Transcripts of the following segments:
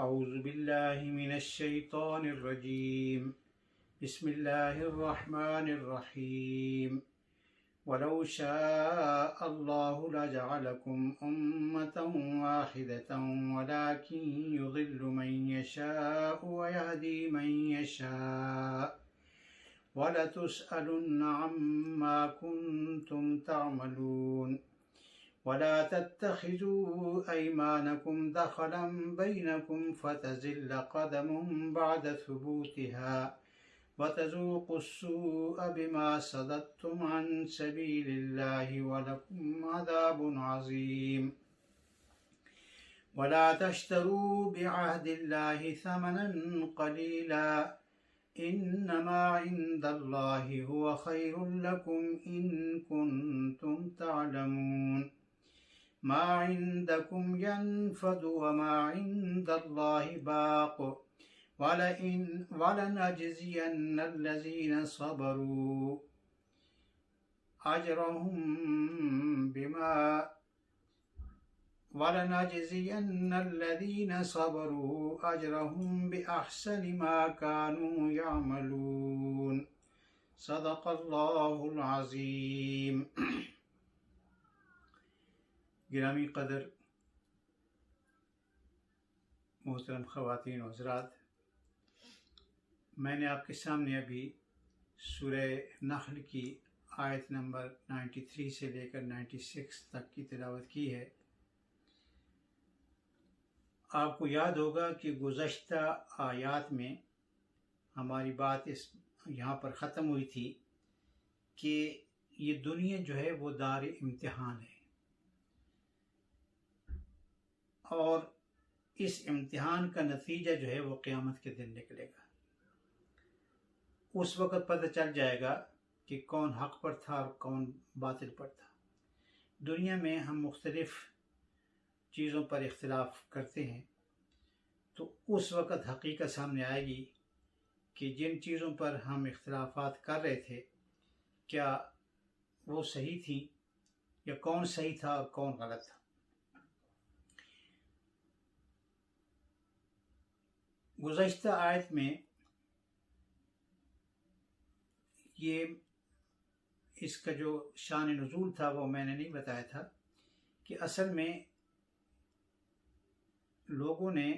أعوذ بالله من الشيطان الرجيم بسم الله الرحمن الرحيم ولو شاء الله لجعلكم أمة واحدة ولكن يضل من يشاء ويهدي من يشاء ولتسألن عما كنتم تعملون ولا تتخذوا أيمانكم دخلا بينكم فتزل قدم بعد ثبوتها وتذوقوا السوء بما صددتم عن سبيل الله ولكم عذاب عظيم ولا تشتروا بعهد الله ثمنا قليلا إنما عند الله هو خير لكم إن كنتم تعلمون ما عندكم ينفد وما عند الله باق ولنجزين الذين صبروا أجرهم بأحسن ما كانوا يعملون صدق الله العظيم. گرامی قدر محترم خواتین و حضرات، میں نے آپ کے سامنے ابھی سورہ نحل کی آیت نمبر 93 سے لے کر 96 تک کی تلاوت کی ہے. آپ کو یاد ہوگا کہ گزشتہ آیات میں ہماری بات یہاں پر ختم ہوئی تھی کہ یہ دنیا جو ہے وہ دار امتحان ہے، اور اس امتحان کا نتیجہ جو ہے وہ قیامت کے دن نکلے گا. اس وقت پتہ چل جائے گا کہ کون حق پر تھا اور کون باطل پر تھا. دنیا میں ہم مختلف چیزوں پر اختلاف کرتے ہیں، تو اس وقت حقیقت سامنے آئے گی کہ جن چیزوں پر ہم اختلافات کر رہے تھے کیا وہ صحیح تھیں یا کون صحیح تھا اور کون غلط تھا. گزشتہ آیت میں یہ اس کا جو شان نزول تھا وہ میں نے نہیں بتایا تھا کہ اصل میں لوگوں نے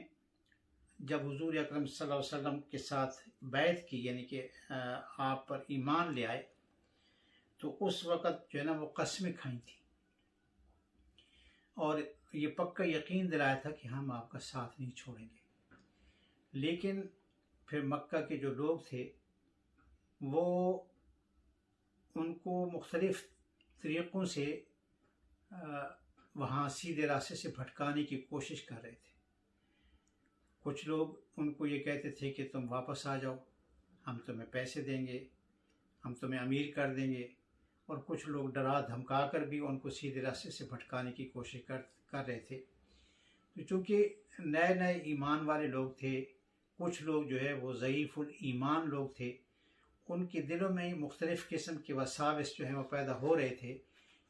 جب حضور اکرم صلی اللہ علیہ وسلم کے ساتھ بیعت کی، یعنی کہ آپ پر ایمان لے آئے، تو اس وقت جو ہے نا وہ قسمیں کھائیں تھیں اور یہ پکا یقین دلایا تھا کہ ہم آپ کا ساتھ نہیں چھوڑیں گے. لیکن پھر مکہ کے جو لوگ تھے وہ ان کو مختلف طریقوں سے وہاں سیدھے راستے سے بھٹکانے کی کوشش کر رہے تھے. کچھ لوگ ان کو یہ کہتے تھے کہ تم واپس آ جاؤ، ہم تمہیں پیسے دیں گے، ہم تمہیں امیر کر دیں گے، اور کچھ لوگ ڈرا دھمکا کر بھی ان کو سیدھے راستے سے بھٹکانے کی کوشش کر رہے تھے. تو چونکہ نئے نئے ایمان والے لوگ تھے، کچھ لوگ جو ہے وہ ضعیف الایمان لوگ تھے، ان کے دلوں میں مختلف قسم کے وساوس جو ہیں وہ پیدا ہو رہے تھے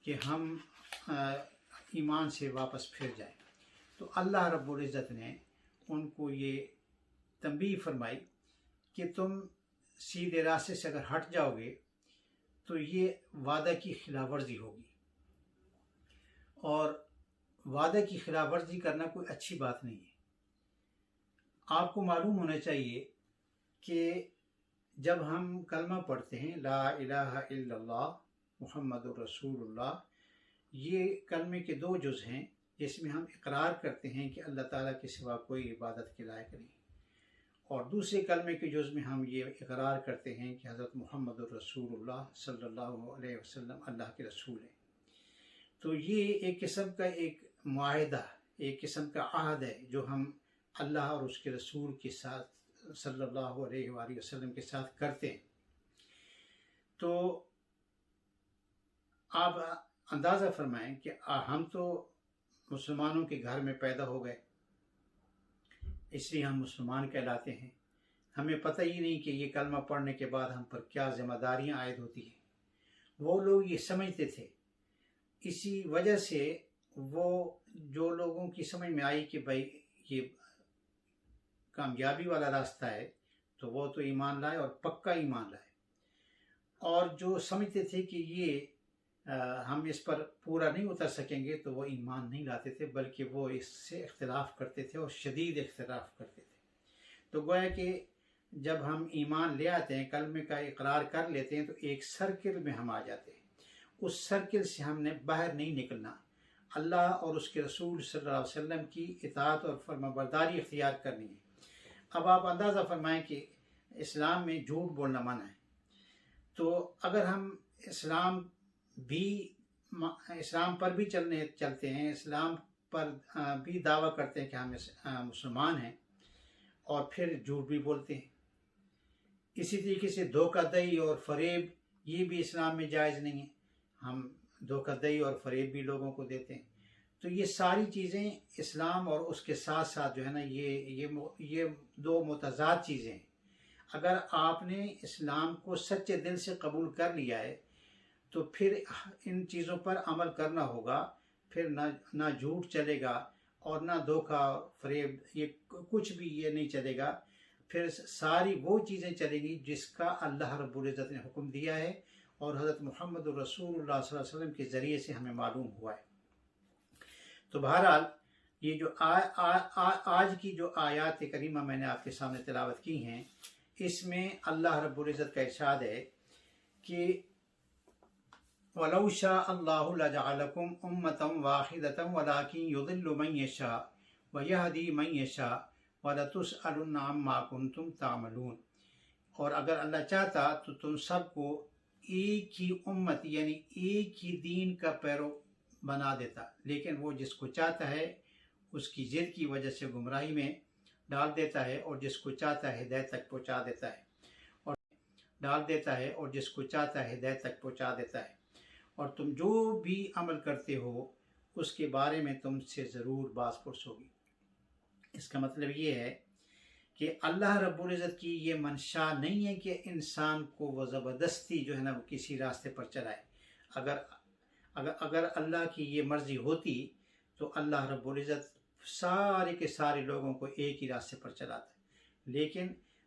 کہ ہم ایمان سے واپس پھر جائیں. تو اللہ رب العزت نے ان کو یہ تنبیہ فرمائی کہ تم سیدھے راستے سے اگر ہٹ جاؤ گے تو یہ وعدہ کی خلاف ورزی ہوگی، اور وعدہ کی خلاف ورزی کرنا کوئی اچھی بات نہیں ہے. آپ کو معلوم ہونا چاہیے کہ جب ہم کلمہ پڑھتے ہیں لا الہ الا اللہ محمد الرسول اللہ، یہ کلمے کے دو جز ہیں جس میں ہم اقرار کرتے ہیں کہ اللہ تعالیٰ کے سوا کوئی عبادت کے لائق نہیں، اور دوسرے کلمے کے جز میں ہم یہ اقرار کرتے ہیں کہ حضرت محمد الرسول اللہ صلی اللہ علیہ وسلم اللہ کے رسول ہیں. تو یہ ایک قسم کا ایک معاہدہ، ایک قسم کا عہد ہے جو ہم اللہ اور اس کے رسول کے ساتھ صلی اللہ علیہ وآلہ وسلم کے ساتھ کرتے ہیں. تو آپ اندازہ فرمائیں کہ ہم تو مسلمانوں کے گھر میں پیدا ہو گئے، اس لیے ہم مسلمان کہلاتے ہیں. ہمیں پتہ ہی نہیں کہ یہ کلمہ پڑھنے کے بعد ہم پر کیا ذمہ داریاں عائد ہوتی ہیں. وہ لوگ یہ سمجھتے تھے. اسی وجہ سے وہ جو لوگوں کی سمجھ میں آئی کہ بھائی یہ کامیابی والا راستہ ہے تو وہ تو ایمان لائے اور پکا ایمان لائے۔ اور جو سمجھتے تھے کہ یہ ہم اس پر پورا نہیں اتر سکیں گے تو وہ ایمان نہیں لاتے تھے، بلکہ وہ اس سے اختلاف کرتے تھے اور شدید اختلاف کرتے تھے۔ تو گویا کہ جب ہم ایمان لے آتے ہیں، کلمے کا اقرار کر لیتے ہیں، تو ایک سرکل میں ہم آ جاتے ہیں۔ اس سرکل سے ہم نے باہر نہیں نکلنا، اللہ اور اس کے رسول صلی اللہ علیہ وسلم کی اطاعت اور فرمانبرداری اختیار کرنی ہے۔ اب آپ اندازہ فرمائیں کہ اسلام میں جھوٹ بولنا منع ہے، تو اگر ہم اسلام پر بھی چلتے ہیں، اسلام پر بھی دعویٰ کرتے ہیں کہ ہم مسلمان ہیں، اور پھر جھوٹ بھی بولتے ہیں، اسی طریقے سے دھوکہ دہی اور فریب یہ بھی اسلام میں جائز نہیں ہے، ہم دھوکہ دہی اور فریب بھی لوگوں کو دیتے ہیں۔ تو یہ ساری چیزیں اسلام اور اس کے ساتھ ساتھ جو ہے نا یہ دو متضاد چیزیں ہیں۔ اگر آپ نے اسلام کو سچے دل سے قبول کر لیا ہے تو پھر ان چیزوں پر عمل کرنا ہوگا، پھر نہ جھوٹ چلے گا اور نہ دھوکہ فریب، یہ کچھ بھی یہ نہیں چلے گا، پھر ساری وہ چیزیں چلیں گی جس کا اللہ رب العزت نے حکم دیا ہے اور حضرت محمد رسول اللہ صلی اللہ علیہ وسلم کے ذریعے سے ہمیں معلوم ہوا ہے۔ تو بہرحال یہ جو آج کی جو آیات کریمہ میں نے آپ کے سامنے تلاوت کی ہیں، اس میں اللہ رب العزت کا ارشاد ہے کہ وَلَوْ شَاءَ اللَّهُ لَجَعَلَكُمْ أُمَّةً وَاحِدَةً وَلَكِنْ يُضِلُّ مَنْ يَشَاءُ وَيَهْدِي مَنْ يَشَاءُ وَلَتُسْأَلُنَّ عَمَّا كُنْتُمْ تَعْمَلُونَ۔ اور اگر اللہ چاہتا تو تم سب کو ایک ہی امت یعنی ایک ہی دین کا پیرو بنا دیتا، لیکن وہ جس کو چاہتا ہے اس کی ضد کی وجہ سے گمراہی میں ڈال دیتا ہے، اور جس کو چاہتا ہے ہدایت تک پہنچا دیتا ہے اور تم جو بھی عمل کرتے ہو اس کے بارے میں تم سے ضرور باز پرس ہوگی۔ اس کا مطلب یہ ہے کہ اللہ رب العزت کی یہ منشا نہیں ہے کہ انسان کو وہ زبردستی جو ہے نا وہ کسی راستے پر چلائے۔ اگر اللہ کی یہ مرضی ہوتی تو اللہ رب العزت سارے کے سارے لوگوں کو ایک ہی راستے پر چلاتا، لیکن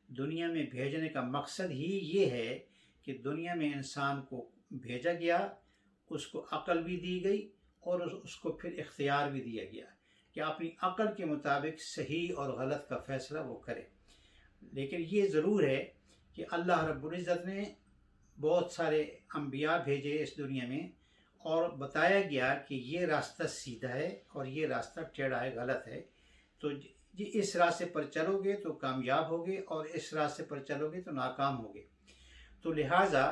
دنیا میں بھیجنے کا مقصد ہی یہ ہے کہ دنیا میں انسان کو بھیجا گیا، اس کو عقل بھی دی گئی اور اس کو پھر اختیار بھی دیا گیا کہ اپنی عقل کے مطابق صحیح اور غلط کا فیصلہ وہ کرے۔ لیکن یہ ضرور ہے کہ اللہ رب العزت نے بہت سارے انبیاء بھیجے اس دنیا میں اور بتایا گیا کہ یہ راستہ سیدھا ہے اور یہ راستہ ٹیڑھا ہے، غلط ہے، تو اس راستے پر چلو گے تو کامیاب ہوگے اور اس راستے پر چلو گے تو ناکام ہوگے۔ تو لہٰذا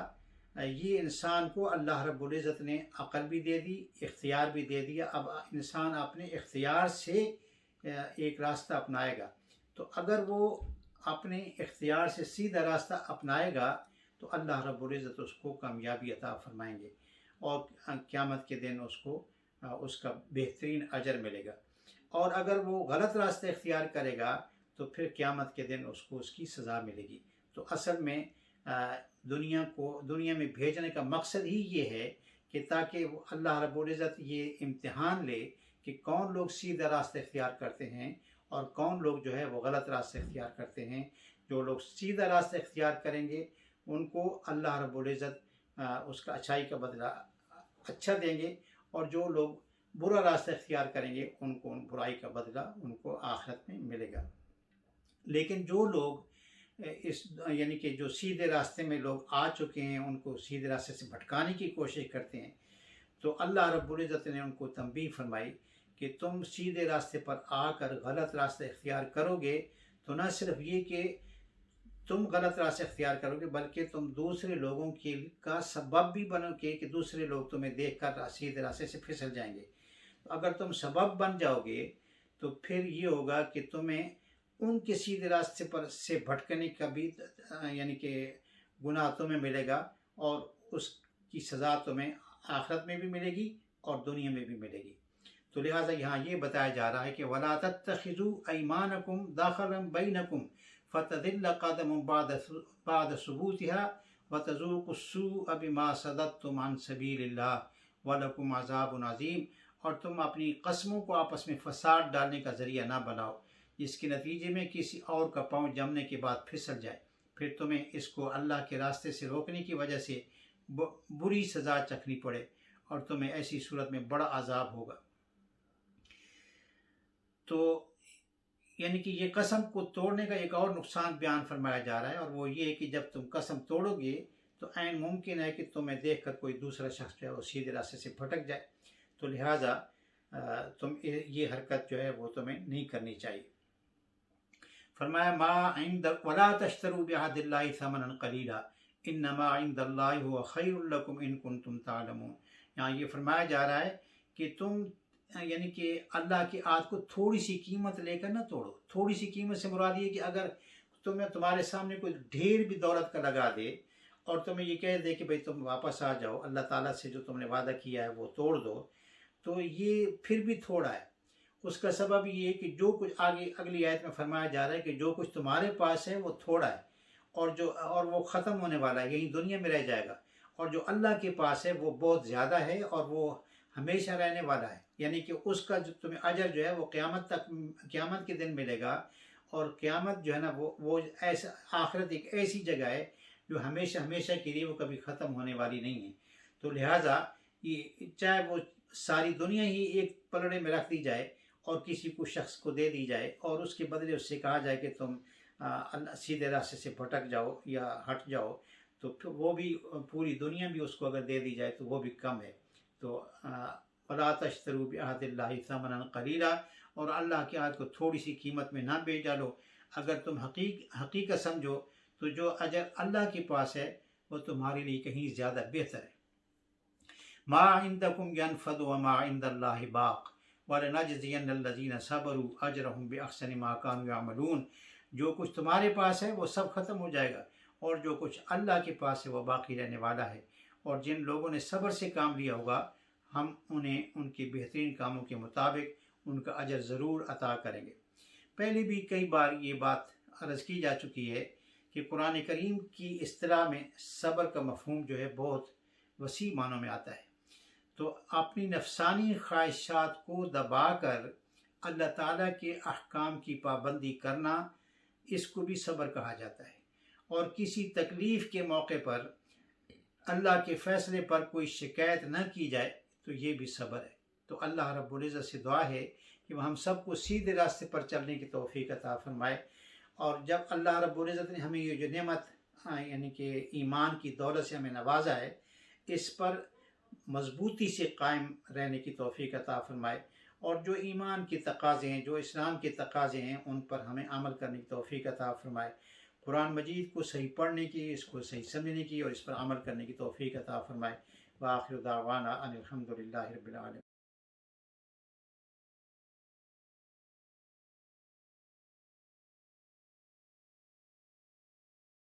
یہ انسان کو اللہ رب العزت نے عقل بھی دے دی، اختیار بھی دے دیا۔ اب انسان اپنے اختیار سے ایک راستہ اپنائے گا، تو اگر وہ اپنے اختیار سے سیدھا راستہ اپنائے گا تو اللہ رب العزت اس کو کامیابی عطا فرمائیں گے اور قیامت کے دن اس کا بہترین اجر ملے گا۔ اور اگر وہ غلط راستہ اختیار کرے گا تو پھر قیامت کے دن اس کو اس کی سزا ملے گی۔ تو اصل میں دنیا میں بھیجنے کا مقصد ہی یہ ہے کہ تاکہ اللہ رب العزت یہ امتحان لے کہ کون لوگ سیدھا راستہ اختیار کرتے ہیں اور کون لوگ جو ہے وہ غلط راستہ اختیار کرتے ہیں۔ جو لوگ سیدھا راستہ اختیار کریں گے ان کو اللہ رب العزت اس کا اچھائی کا بدلہ اچھا دیں گے، اور جو لوگ برا راستہ اختیار کریں گے ان کو برائی کا بدلہ ان کو آخرت میں ملے گا۔ لیکن جو لوگ یعنی کہ جو سیدھے راستے میں لوگ آ چکے ہیں ان کو سیدھے راستے سے بھٹکانے کی کوشش کرتے ہیں، تو اللہ رب العزت نے ان کو تنبیہ فرمائی کہ تم سیدھے راستے پر آ کر غلط راستہ اختیار کرو گے تو نہ صرف یہ کہ تم غلط راستہ اختیار کرو گے بلکہ تم دوسرے لوگوں کا سبب بھی بنو گے کہ دوسرے لوگ تمہیں دیکھ کر سیدھے راستے سے پھسل جائیں گے۔ اگر تم سبب بن جاؤ گے تو پھر یہ ہوگا کہ تمہیں ان کے سیدھے راستے پر سے بھٹکنے کا بھی یعنی کہ گناہ تمہیں ملے گا، اور اس کی سزا تمہیں آخرت میں بھی ملے گی اور دنیا میں بھی ملے گی۔ تو لہٰذا یہاں یہ بتایا جا رہا ہے کہ وَلَا تَتَّخِذُوا أَيْمَانَكُمْ دَخَلًا بَيْنَكُمْ فَتَضِلَّ قَدَمٌ بَعْدَ ثُبُوتِهَا وَتَذُوقُوا السُّوءَ بِمَا صَدَدتُّمْ عَنْ سَبِيلِ اللَّهِ وَلَكُمْ عَذَابٌ عَظِيمٌ۔ اور تم اپنی قسموں کو آپس میں فساد ڈالنے کا ذریعہ نہ بناؤ، جس کے نتیجے میں کسی اور کا پاؤں جمنے کے بعد پھسل جائے، پھر تمہیں اس کو اللہ کے راستے سے روکنے کی وجہ سے بری سزا چکھنی پڑے اور تمہیں ایسی صورت میں بڑا عذاب ہوگا۔ تو یعنی کہ یہ قسم کو توڑنے کا ایک اور نقصان بیان فرمایا جا رہا ہے، اور وہ یہ ہے کہ جب تم قسم توڑو گے تو عین ممکن ہے کہ تمہیں دیکھ کر کوئی دوسرا شخص جو ہے وہ سیدھے راستے سے بھٹک جائے، تو لہٰذا تم یہ حرکت جو ہے وہ تمہیں نہیں کرنی چاہیے۔ فرمایا ما عند ولا تشتروا بعهد الله ثمنا قليلا انما عند الله هو خير لكم ان كنتم تعلمون۔ یہاں یہ فرمایا جا رہا ہے کہ تم یعنی کہ اللہ کی آیت کو تھوڑی سی قیمت لے کر نہ توڑو۔ تھوڑی سی قیمت سے مراد یہ کہ اگر تمہارے سامنے کوئی ڈھیر بھی دولت کا لگا دے اور تمہیں یہ کہہ دے کہ بھئی تم واپس آ جاؤ، اللہ تعالیٰ سے جو تم نے وعدہ کیا ہے وہ توڑ دو، تو یہ پھر بھی تھوڑا ہے۔ اس کا سبب یہ ہے کہ جو کچھ آگے اگلی آیت میں فرمایا جا رہا ہے کہ جو کچھ تمہارے پاس ہے وہ تھوڑا ہے اور وہ ختم ہونے والا ہے، یہی دنیا میں رہ جائے گا، اور جو اللہ کے پاس ہے وہ بہت زیادہ ہے اور وہ ہمیشہ رہنے والا ہے، یعنی کہ اس کا جو تمہیں اجر جو ہے وہ قیامت کے دن ملے گا، اور قیامت جو ہے نا وہ ایسا آخرت ایک ایسی جگہ ہے جو ہمیشہ ہمیشہ کے لیے وہ کبھی ختم ہونے والی نہیں ہے۔ تو لہٰذا یہ چاہے وہ ساری دنیا ہی ایک پلڑے میں رکھ دی جائے اور کسی کو شخص کو دے دی جائے اور اس کے بدلے اس سے کہا جائے کہ تم سیدھے راستے سے بھٹک جاؤ یا ہٹ جاؤ، تو پھر وہ بھی پوری دنیا بھی اس کو اگر دے دی جائے تو وہ بھی کم ہے۔ تو وَلَا تَشْتَرُوا بِعَهْدِ اللَّهِ ثَمَنًا قَلِيلًا، اور اللہ کی عہد کو تھوڑی سی قیمت میں نہ بیچ ڈالو۔ اگر تم حقیقت سمجھو تو جو اجر اللہ کے پاس ہے وہ تمہارے لیے کہیں زیادہ بہتر ہے۔ مَا عِندَكُمْ يَنْفَدُ وَمَا عِندَ اللَّهِ بَاقٍ وَلَنَجْزِيَنَّ الَّذِينَ صَبَرُوا أَجْرَهُمْ بِأَحْسَنِ مَا كَانُوا يَعْمَلُونَ۔ جو کچھ تمہارے پاس ہے وہ سب ختم ہو جائے گا، اور جو کچھ اللہ کے پاس ہے وہ باقی رہنے والا ہے، اور جن لوگوں نے صبر سے کام لیا ہوگا ہم انہیں ان کے بہترین کاموں کے مطابق ان کا اجر ضرور عطا کریں گے۔ پہلے بھی کئی بار یہ بات عرض کی جا چکی ہے کہ قرآن کریم کی اصطلاح میں صبر کا مفہوم جو ہے بہت وسیع معنوں میں آتا ہے۔ تو اپنی نفسانی خواہشات کو دبا کر اللہ تعالیٰ کے احکام کی پابندی کرنا، اس کو بھی صبر کہا جاتا ہے، اور کسی تکلیف کے موقع پر اللہ کے فیصلے پر کوئی شکایت نہ کی جائے تو یہ بھی صبر ہے۔ تو اللہ رب العزت سے دعا ہے کہ وہ ہم سب کو سیدھے راستے پر چلنے کی توفیق عطا فرمائے، اور جب اللہ رب العزت نے ہمیں یہ جو نعمت یعنی کہ ایمان کی دولت سے ہمیں نوازا ہے، اس پر مضبوطی سے قائم رہنے کی توفیق عطا فرمائے، اور جو ایمان کے تقاضے ہیں، جو اسلام کے تقاضے ہیں، ان پر ہمیں عمل کرنے کی توفیق عطا فرمائے۔ قرآن مجید کو صحیح پڑھنے کی، اس کو صحیح سمجھنے کی اور اس پر عمل کرنے کی توفیق عطا فرمائے۔ وآخر دعوانا ان الحمد للہ رب العالمین۔